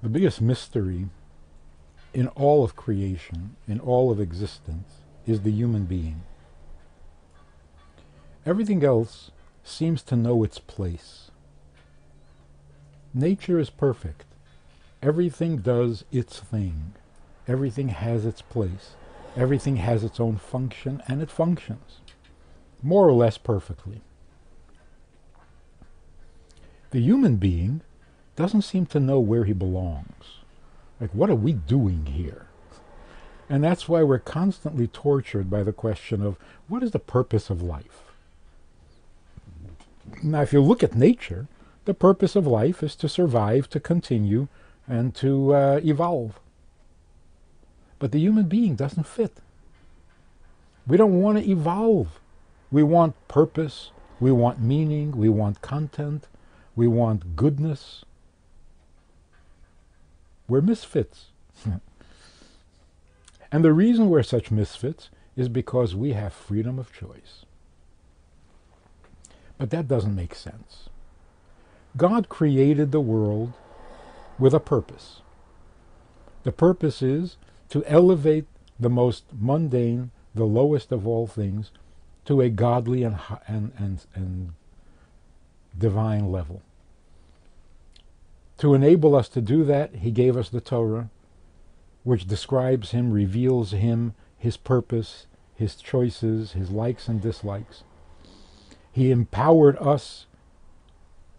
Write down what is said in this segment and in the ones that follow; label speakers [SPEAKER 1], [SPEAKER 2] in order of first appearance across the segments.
[SPEAKER 1] The biggest mystery in all of creation, in all of existence, is the human being. Everything else seems to know its place. Nature is perfect. Everything does its thing. Everything has its place. Everything has its own function, and it functions, more or less perfectly. The human being doesn't seem to know where he belongs. Like, what are we doing here? And that's why we're constantly tortured by the question of, what is the purpose of life? Now, if you look at nature, the purpose of life is to survive, to continue, and to evolve. But the human being doesn't fit. We don't want to evolve. We want purpose, we want meaning, we want content, we want goodness. We're misfits. And the reason we're such misfits is because we have freedom of choice. But that doesn't make sense. God created the world with a purpose. The purpose is to elevate the most mundane, the lowest of all things, to a godly and divine level. To enable us to do that, he gave us the Torah, which describes him, reveals him, his purpose, his choices, his likes and dislikes. He empowered us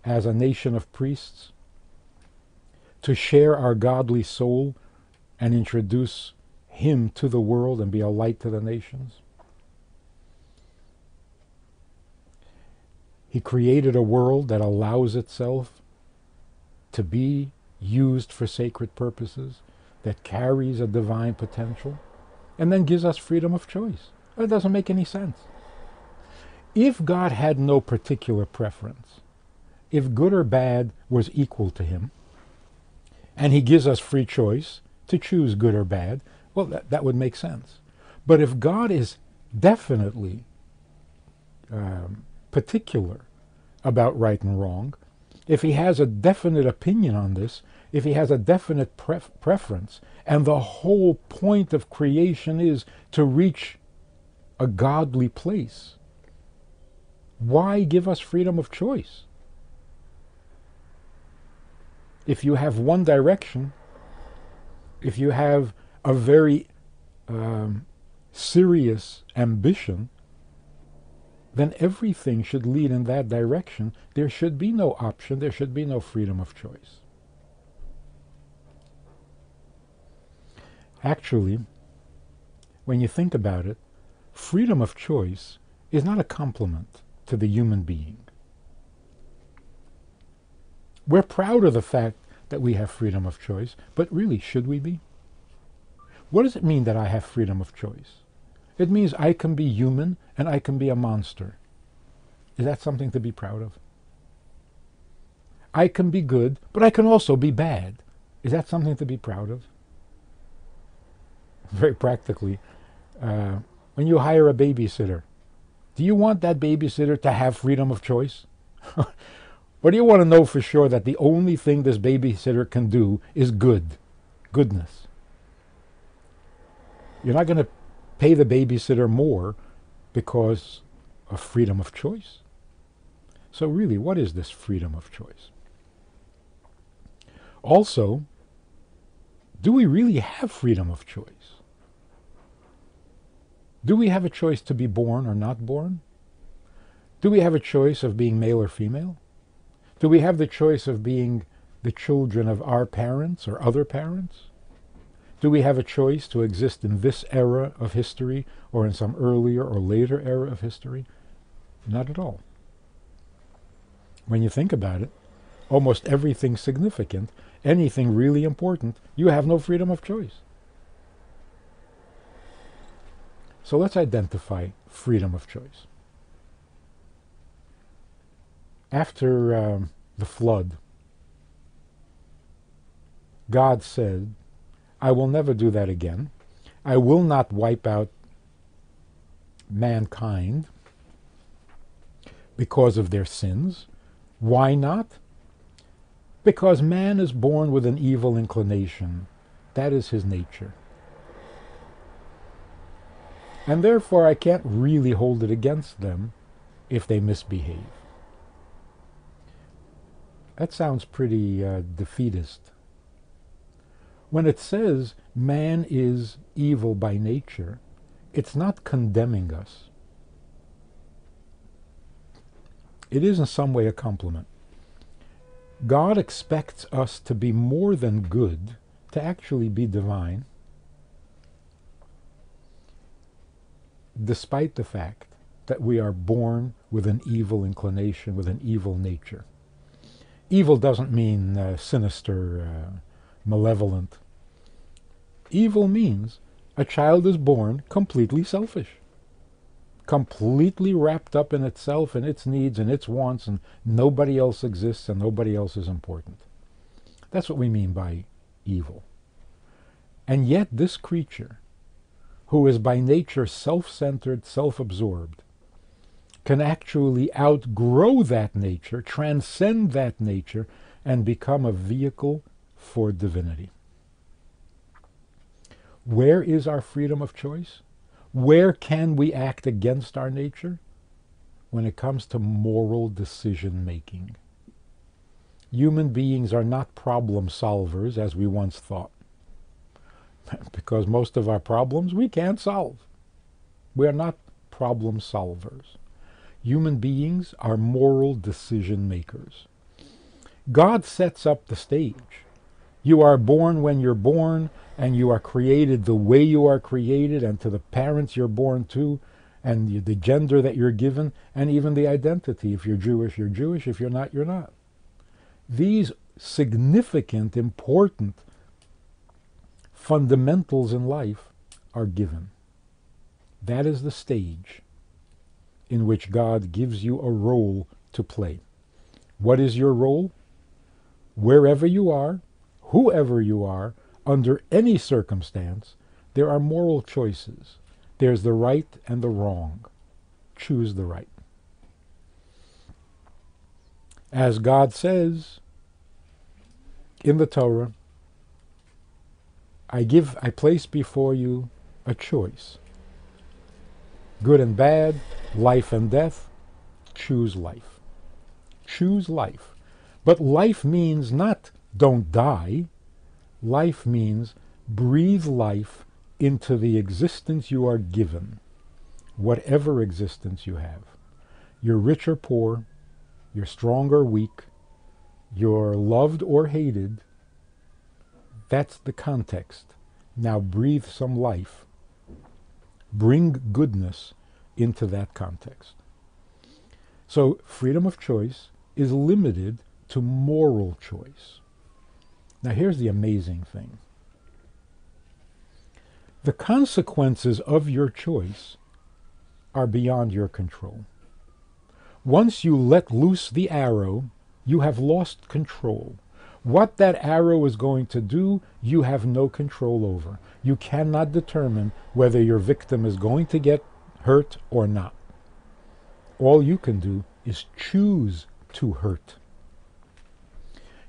[SPEAKER 1] as a nation of priests to share our godly soul and introduce him to the world and be a light to the nations. He created a world that allows itself to be used for sacred purposes, that carries a divine potential, and then gives us freedom of choice. That doesn't make any sense. If God had no particular preference, if good or bad was equal to him, and he gives us free choice to choose good or bad, well, that would make sense. But if God is definitely particular about right and wrong, if he has a definite opinion on this, if he has a definite preference, and the whole point of creation is to reach a godly place, why give us freedom of choice? If you have one direction, if you have a very serious ambition, then everything should lead in that direction. There should be no option, there should be no freedom of choice. Actually, when you think about it, freedom of choice is not a compliment to the human being. We're proud of the fact that we have freedom of choice, but really, should we be? What does it mean that I have freedom of choice? It means I can be human and I can be a monster. Is that something to be proud of? I can be good, but I can also be bad. Is that something to be proud of? Very practically, when you hire a babysitter, do you want that babysitter to have freedom of choice? Or do you want to know for sure that the only thing this babysitter can do is goodness? You're not going to pay the babysitter more because of freedom of choice. So really, what is this freedom of choice? Also, do we really have freedom of choice? Do we have a choice to be born or not born? Do we have a choice of being male or female? Do we have the choice of being the children of our parents or other parents? Do we have a choice to exist in this era of history or in some earlier or later era of history? Not at all. When you think about it, almost everything significant, anything really important, you have no freedom of choice. So let's identify freedom of choice. After the flood, God said, I will never do that again. I will not wipe out mankind because of their sins. Why not? Because man is born with an evil inclination. That is his nature. And therefore I can't really hold it against them if they misbehave. That sounds pretty defeatist. When it says man is evil by nature, it's not condemning us. It is in some way a compliment. God expects us to be more than good, to actually be divine, despite the fact that we are born with an evil inclination, with an evil nature. Evil doesn't mean sinister, malevolent. Evil means a child is born completely selfish, completely wrapped up in itself and its needs and its wants, and nobody else exists and nobody else is important. That's what we mean by evil. And yet this creature, who is by nature self-centered, self-absorbed, can actually outgrow that nature, transcend that nature, and become a vehicle for divinity. Where is our freedom of choice? Where can we act against our nature? When it comes to moral decision making. Human beings are not problem solvers as we once thought, because most of our problems we can't solve. We are not problem solvers. Human beings are moral decision makers. God sets up the stage. You are born when you're born, and you are created the way you are created, and to the parents you're born to, and the gender that you're given, and even the identity. If you're Jewish, you're Jewish. If you're not, you're not. These significant, important fundamentals in life are given. That is the stage in which God gives you a role to play. What is your role? Wherever you are, whoever you are, under any circumstance, there are moral choices. There's the right and the wrong. Choose the right. As God says in the Torah, I place before you a choice. Good and bad, life and death. Choose life. Choose life. But life means not don't die. Life means breathe life into the existence you are given, whatever existence you have. You're rich or poor, you're strong or weak, you're loved or hated. That's the context. Now breathe some life. Bring goodness into that context. So freedom of choice is limited to moral choice. Now here's the amazing thing. The consequences of your choice are beyond your control. Once you let loose the arrow, you have lost control. What that arrow is going to do, you have no control over. You cannot determine whether your victim is going to get hurt or not. All you can do is choose to hurt.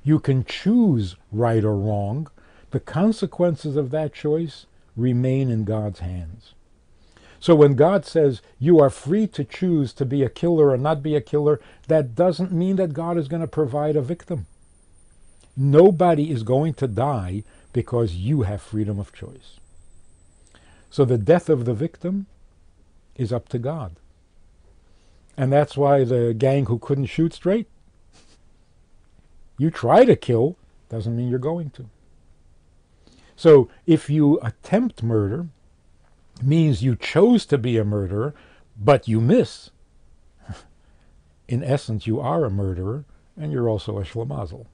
[SPEAKER 1] You can choose right or wrong. The consequences of that choice remain in God's hands. So when God says you are free to choose to be a killer or not be a killer, that doesn't mean that God is going to provide a victim. Nobody is going to die because you have freedom of choice. So the death of the victim is up to God. And that's why the gang who couldn't shoot straight, you try to kill, doesn't mean you're going to. So if you attempt murder, means you chose to be a murderer, but you miss. In essence, you are a murderer, and you're also a schlemazel.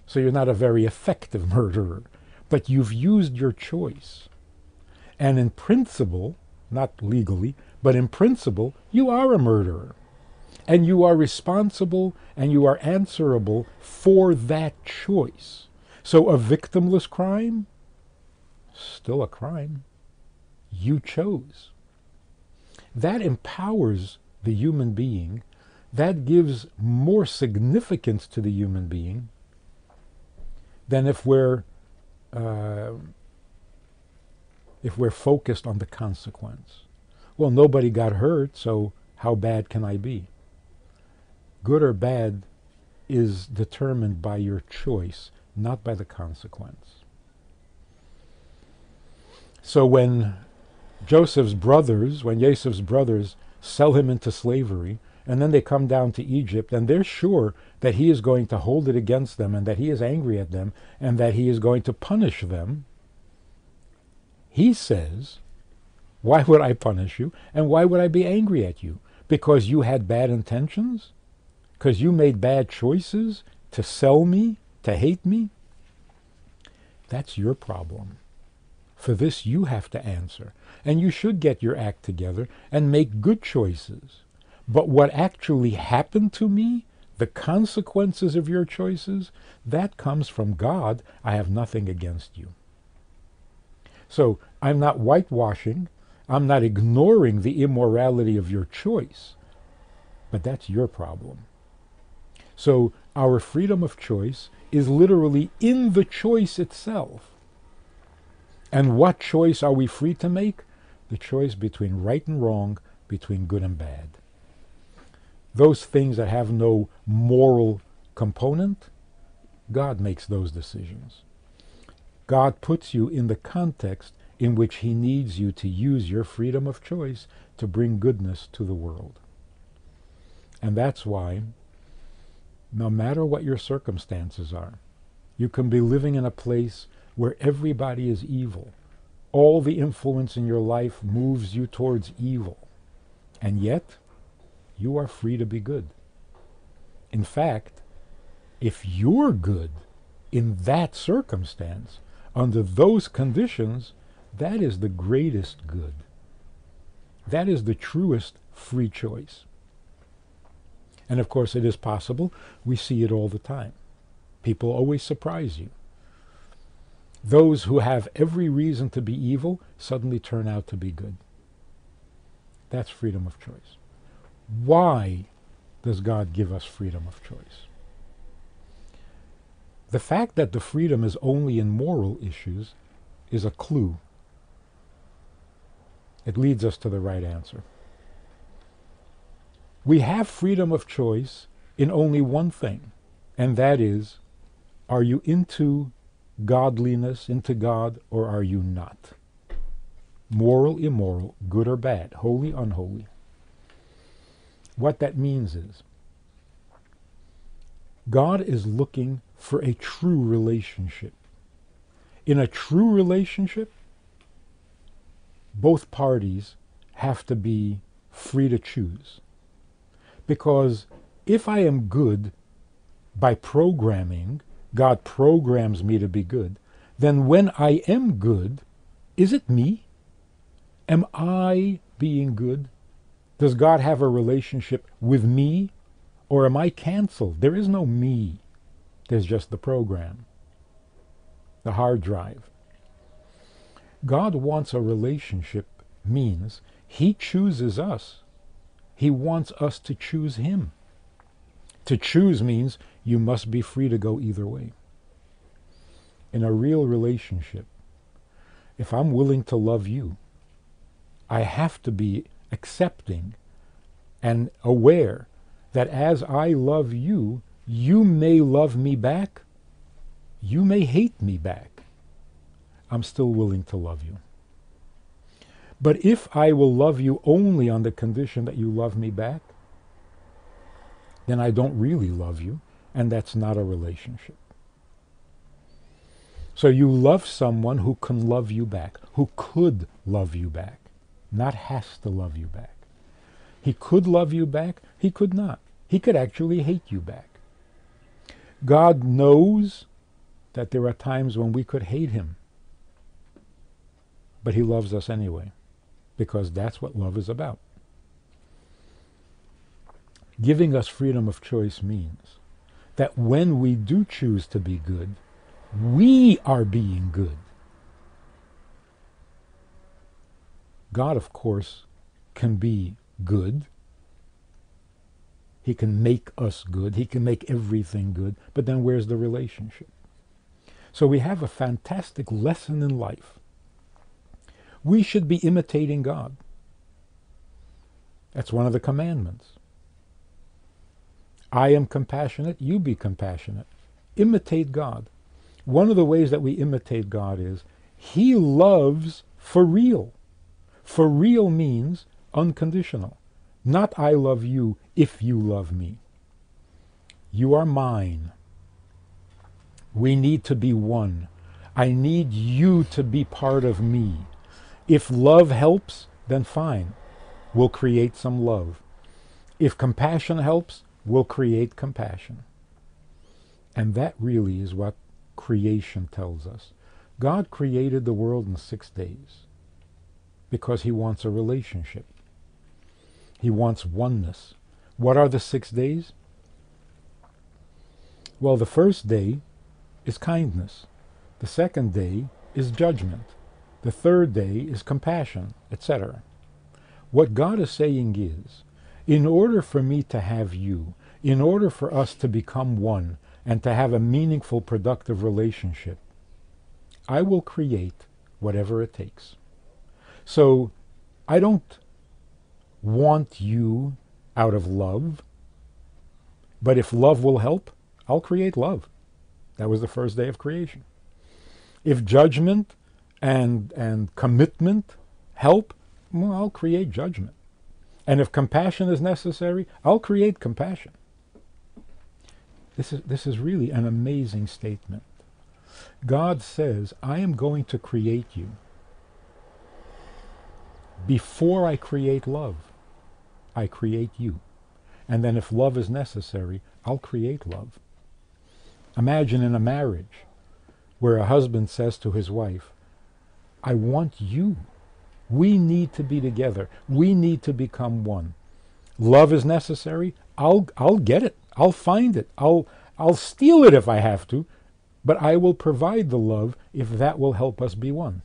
[SPEAKER 1] So you're not a very effective murderer, but you've used your choice. And in principle, not legally, but in principle, you are a murderer. And you are responsible and you are answerable for that choice. So a victimless crime, still a crime. You chose. That empowers the human being that gives more significance to the human being than if we're focused on the consequence. Well, nobody got hurt, so how bad can I be? Good or bad is determined by your choice, not by the consequence. So when Yosef's brothers sell him into slavery, and then they come down to Egypt, and they're sure that he is going to hold it against them, and that he is angry at them, and that he is going to punish them, he says, why would I punish you, and why would I be angry at you? Because you had bad intentions? Because you made bad choices to sell me, to hate me? That's your problem. For this you have to answer. And you should get your act together and make good choices. But what actually happened to me, the consequences of your choices, that comes from God. I have nothing against you. So I'm not whitewashing. I'm not ignoring the immorality of your choice. But that's your problem. So our freedom of choice is literally in the choice itself. And what choice are we free to make? The choice between right and wrong, between good and bad. Those things that have no moral component, God makes those decisions. God puts you in the context in which he needs you to use your freedom of choice to bring goodness to the world. And that's why, no matter what your circumstances are, you can be living in a place where everybody is evil. All the influence in your life moves you towards evil. And yet, you are free to be good. In fact, if you're good in that circumstance, under those conditions, that is the greatest good. That is the truest free choice. And of course it is possible. We see it all the time. People always surprise you. Those who have every reason to be evil suddenly turn out to be good. That's freedom of choice. Why does God give us freedom of choice? The fact that the freedom is only in moral issues is a clue. It leads us to the right answer. We have freedom of choice in only one thing, and that is, are you into godliness, into God, or are you not? Moral, immoral, good or bad, holy, unholy. What that means is, God is looking for a true relationship. In a true relationship, both parties have to be free to choose. Because if I am good by programming, God programs me to be good, then when I am good, is it me? Am I being good? Does God have a relationship with me? Or am I canceled? There is no me. There's just the program, the hard drive. God wants a relationship means he chooses us. He wants us to choose him. To choose means you must be free to go either way. In a real relationship, if I'm willing to love you, I have to be accepting and aware that as I love you, you may love me back, you may hate me back. I'm still willing to love you. But if I will love you only on the condition that you love me back, then I don't really love you, and that's not a relationship. So you love someone who can love you back, who could love you back, not has to love you back. He could love you back, he could not. He could actually hate you back. God knows that there are times when we could hate him, but he loves us anyway, because that's what love is about. Giving us freedom of choice means that when we do choose to be good, we are being good. God, of course, can be good, He can make us good. He can make everything good. But then where's the relationship? So we have a fantastic lesson in life. We should be imitating God. That's one of the commandments. I am compassionate, you be compassionate. Imitate God. One of the ways that we imitate God is He loves for real. For real means unconditional. Not I love you if you love me. You are mine. We need to be one. I need you to be part of me. If love helps, then fine. We'll create some love. If compassion helps, we'll create compassion. And that really is what creation tells us. God created the world in 6 days because He wants a relationship. He wants oneness. What are the 6 days? Well, the first day is kindness. The second day is judgment. The third day is compassion, etc. What God is saying is, in order for me to have you, in order for us to become one and to have a meaningful, productive relationship, I will create whatever it takes. So I don't want you out of love, but if love will help, I'll create love. That was the first day of creation. If judgment and commitment help, well, I'll create judgment. And if compassion is necessary, I'll create compassion. This is really an amazing statement. God says, I am going to create you before I create love. I create you. And then if love is necessary, I'll create love. Imagine in a marriage where a husband says to his wife, I want you. We need to be together. We need to become one. Love is necessary. I'll get it. I'll find it. I'll steal it if I have to, but I will provide the love if that will help us be one.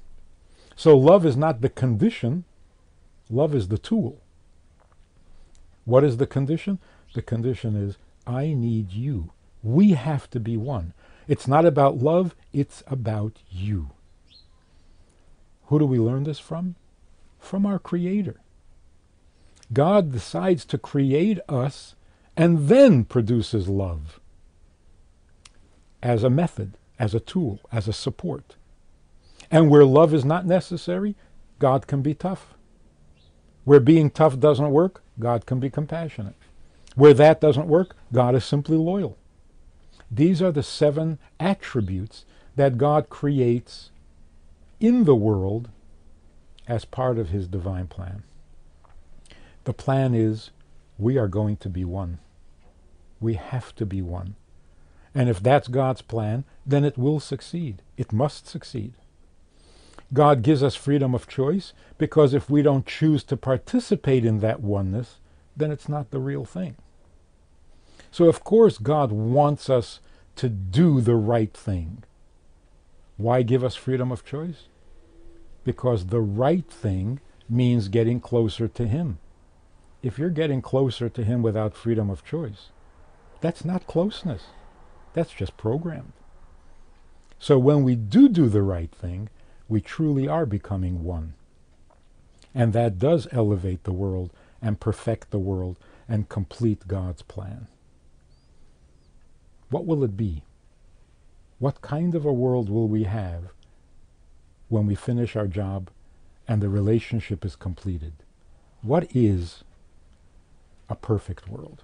[SPEAKER 1] So love is not the condition. Love is the tool. What is the condition? The condition is, I need you. We have to be one. It's not about love, it's about you. Who do we learn this from? From our Creator. God decides to create us and then produces love as a method, as a tool, as a support. And where love is not necessary, God can be tough. Where being tough doesn't work, God can be compassionate. Where that doesn't work, God is simply loyal. These are the 7 attributes that God creates in the world as part of His divine plan. The plan is, we are going to be one. We have to be one. And if that's God's plan, then it will succeed. It must succeed. God gives us freedom of choice because if we don't choose to participate in that oneness, then it's not the real thing. So of course God wants us to do the right thing. Why give us freedom of choice? Because the right thing means getting closer to Him. If you're getting closer to Him without freedom of choice, that's not closeness. That's just programmed. So when we do the right thing, we truly are becoming one. And that does elevate the world and perfect the world and complete God's plan. What will it be? What kind of a world will we have when we finish our job and the relationship is completed? What is a perfect world?